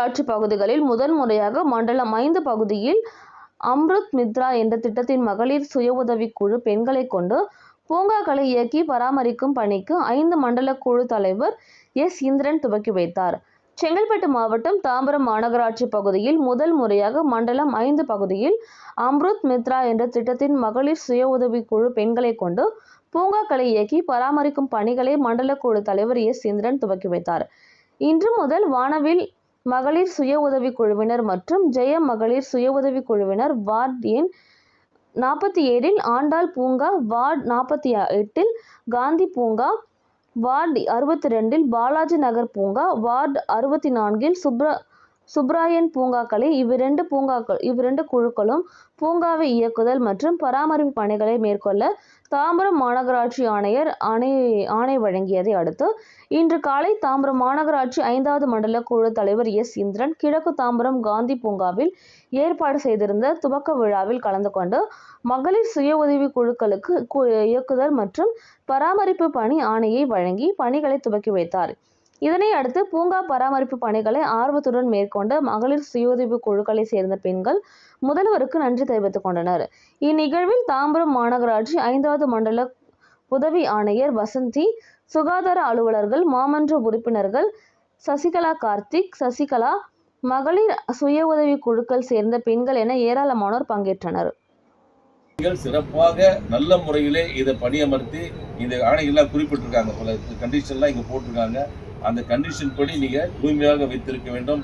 மாநகராட்சி பகுதிகளில் முதன் முறையாக மண்டலம் 5 பகுதியில் அம்ருத் மித்ரா என்ற திட்டத்தின் மகளிர் சுய உதவிக்குழு பெண்களை கொண்டு பூங்காக்களை இயக்கி பராமரிக்கும் பணிக்கு 5 மண்டல குழு தலைவர் எஸ். இந்திரன் துவக்கி வைத்தார். செங்கல்பட்டு மாவட்டம் தாம்பரம் மாநகராட்சி பகுதியில் முதல் முறையாக மண்டலம் 5 பகுதியில் அம்ருத் மித்ரா என்ற திட்டத்தின் மகளிர் சுய உதவிக்குழு பெண்களை கொண்டு பூங்காக்களை இயக்கி பராமரிக்கும் பணிகளை மண்டல குழு தலைவர் எஸ். இந்திரன் துவக்கி வைத்தார். இன்று முதல் வானவில் மகளிர் சுய உதவி குழுவினர் மற்றும் ஜெய மகளிர் சுய உதவி குழுவினர் வார்டு எண் 47 ஆண்டாள் பூங்கா, வார்டு 48 காந்தி பூங்கா, வார்டு 62 பாலாஜி நகர் பூங்கா, வார்டு 64 சுப்ராயன் பூங்காக்களை இவ்விரண்டு குழுக்களும் பூங்காவை இயக்குதல் மற்றும் பராமரிப்பு பணிகளை மேற்கொள்ள தாம்பரம் மாநகராட்சி ஆணையர் ஆணை வழங்கியதை அடுத்து இன்று காலை தாம்பரம் மாநகராட்சி 5வது மண்டல குழு தலைவர் எஸ். இந்திரன் கிழக்கு தாம்பரம் காந்தி பூங்காவில் ஏற்பாடு செய்திருந்த துவக்க விழாவில் கலந்து கொண்டு மகளிர் சுய உதவி குழுக்களுக்கு இயக்குதல் மற்றும் பராமரிப்பு பணி ஆணையை வழங்கி பணிகளை துவக்கி வைத்தார். இதனை அடுத்து பூங்கா பராமரிப்பு பணிகளை ஆர்வத்துடன் மேற்கொண்ட மகளிர் சுயஉதவி குழுக்களை சேர்ந்த பெண்கள் முதல்வருக்கு நன்றி தெரிவித்துக் கொண்டனர். இந்நிகழ்வில் தாம்பரம் மாநகராட்சி 5வது மண்டல உதவி ஆணையர் வசந்தி, சுகாதார அலுவலர்கள், மாமன்ற உறுப்பினர்கள் சசிகலா கார்த்திக், சசிகலா, மகளிர் சுய உதவி குழுக்கள் சேர்ந்த பெண்கள் என ஏராளமானோர் பங்கேற்றனர். சிறப்பாக நல்ல முறையிலே இதை பணியமர்த்தி இந்த ஆணைகள்லாம் குறிப்பிட்டிருக்காங்க. பல கண்டிஷன்லாம் இங்கே போட்டிருக்காங்க. அந்த கண்டிஷன் படி நீங்கள் தூய்மையாக வைத்திருக்க வேண்டும்.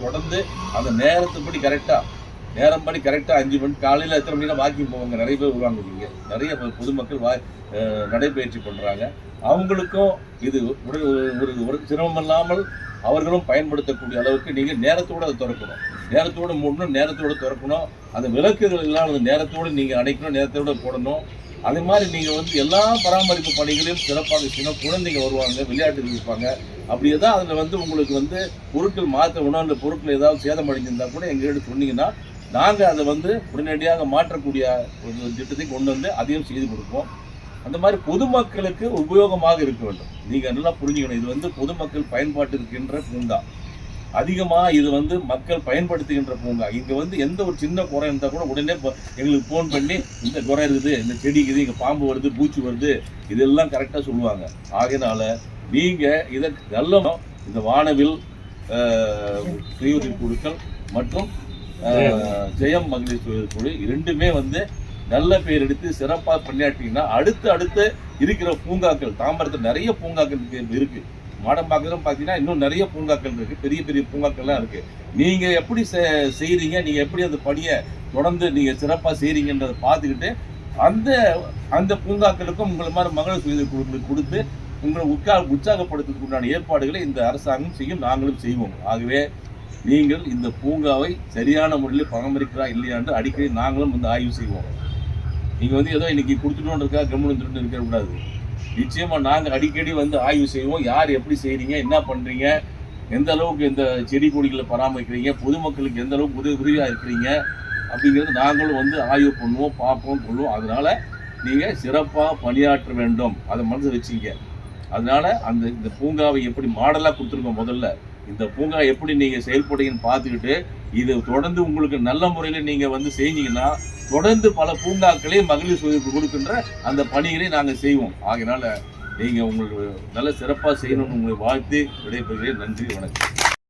தொடர்ந்து அந்த நேரத்துப்படி நேரம் படி கரெக்டாக 5 மணி காலையில் எத்தனை மணிக்கு வாக்கிங் போவாங்க. நிறைய பேர் வருவாங்க. இங்கே நிறைய பொதுமக்கள் நடைபயிற்சி பண்ணுறாங்க. அவங்களுக்கும் இது ஒரு சிரமம் இல்லாமல் அவர்களும் பயன்படுத்தக்கூடிய அளவுக்கு நீங்கள் நேரத்தோடு அதை திறக்கணும். நேரத்தோடு மூடணும், நேரத்தோடு திறக்கணும். அந்த விளக்குகள் எல்லாம் நேரத்தோடு நீங்கள் அணைக்கணும், நேரத்தோடு போடணும். அதே மாதிரி நீங்கள் எல்லா பராமரிப்பு பணிகளையும் சிறப்பாக செய்யணும். குழந்தைங்க வருவாங்க, விளையாட்டு இருப்பாங்க. அப்படி ஏதாவது அதில் உங்களுக்கு பொருட்கள் மாற்றணும், அந்த பொருட்கள் ஏதாவது சேதம் அடைஞ்சிருந்தால் கூட எங்கள்கிட்ட சொன்னீங்கன்னா நாங்கள் அதை உடனடியாக மாற்றக்கூடிய ஒரு திட்டத்தை கொண்டு வந்து அதையும் செய்து கொடுப்போம். அந்த மாதிரி பொதுமக்களுக்கு உபயோகமாக இருக்க வேண்டும். நீங்கள் நல்லா புரிஞ்சுக்கணும். இது பொதுமக்கள் பயன்பாட்டு இருக்கின்ற பூங்கா. அதிகமாக இது மக்கள் பயன்படுத்துகின்ற பூங்கா. இங்கே எந்த ஒரு சின்ன குறை இருந்தால் கூட உடனே எங்களுக்கு ஃபோன் பண்ணி இந்த குறை இருக்குது, இந்த செடி இருக்குது, இங்கே பாம்பு வருது, பூச்சி வருது, இதெல்லாம் கரெக்டாக சொல்லுவாங்க. ஆகையினால நீங்கள் இதை நல்ல இந்த வானவில் சுய உதவி குழுக்கள் மற்றும் ஜெயம் மகளிர் சுய உதவி குழு இரண்டுமே நல்ல பேர் எடுத்து சிறப்பாக பணியாற்றிங்கன்னா அடுத்து இருக்கிற பூங்காக்கள் தாம்பரத்தில் நிறைய பூங்காக்கள் இருக்குது. மாடம்பாக்கம் பார்த்தீங்கன்னா இன்னும் நிறைய பூங்காக்கள் இருக்குது. பெரிய பெரிய பூங்காக்கள்லாம் இருக்குது. நீங்கள் எப்படி செய்கிறீங்க, நீங்கள் எப்படி அந்த பணியை தொடர்ந்து நீங்கள் சிறப்பாக செய்கிறீங்கன்றதை பார்த்துக்கிட்டு அந்த பூங்காக்களுக்கும் உங்களை மாதிரி மகளிர் சுய உதவி குழுக்களுக்கு கொடுத்து உங்களை உற்சாகப்படுத்துறதுக்கு உண்டான ஏற்பாடுகளை இந்த அரசாங்கம் செய்யும், நாங்களும் செய்வோம். ஆகவே நீங்கள் இந்த பூங்காவை சரியான முறையில் பராமரிக்கிறா இல்லையான்னு அடிக்கடி நாங்களும் ஆய்வு செய்வோம். நீங்கள் ஏதோ இன்னைக்கு கொடுத்துட்டோன்னு இருக்கா கவர்மெண்ட் இருக்கக்கூடாது. நிச்சயமாக நாங்கள் அடிக்கடி ஆய்வு செய்வோம். யார் எப்படி செய்கிறீங்க, என்ன பண்ணுறீங்க, எந்த அளவுக்கு இந்த செடி கொடிகளை பராமரிக்கிறீங்க, பொதுமக்களுக்கு எந்த அளவுக்கு உதவியாக இருக்கிறீங்க அப்படிங்கிறது நாங்களும் ஆய்வு பண்ணுவோம், பார்ப்போம், கொள்வோம். அதனால் நீங்கள் சிறப்பாக பணியாற்ற வேண்டும், அதை மனசு வச்சுங்க. அதனால் இந்த பூங்காவை எப்படி மாடலாக கொடுத்துருக்கோம். முதல்ல இந்த பூங்கா எப்படி நீங்கள் செயல்படுங்கன்னு பார்த்துக்கிட்டு இது தொடர்ந்து உங்களுக்கு நல்ல முறையில் நீங்கள் செஞ்சீங்கன்னா தொடர்ந்து பல பூங்காக்களே மகளிர் சுய கொடுக்கின்ற அந்த பணிகளை நாங்கள் செய்வோம். ஆகையினால நீங்கள் உங்களுக்கு நல்ல சிறப்பாக செய்யணும்னு உங்களை வாழ்த்து விடைபெறுகிறேன். நன்றி, வணக்கம்.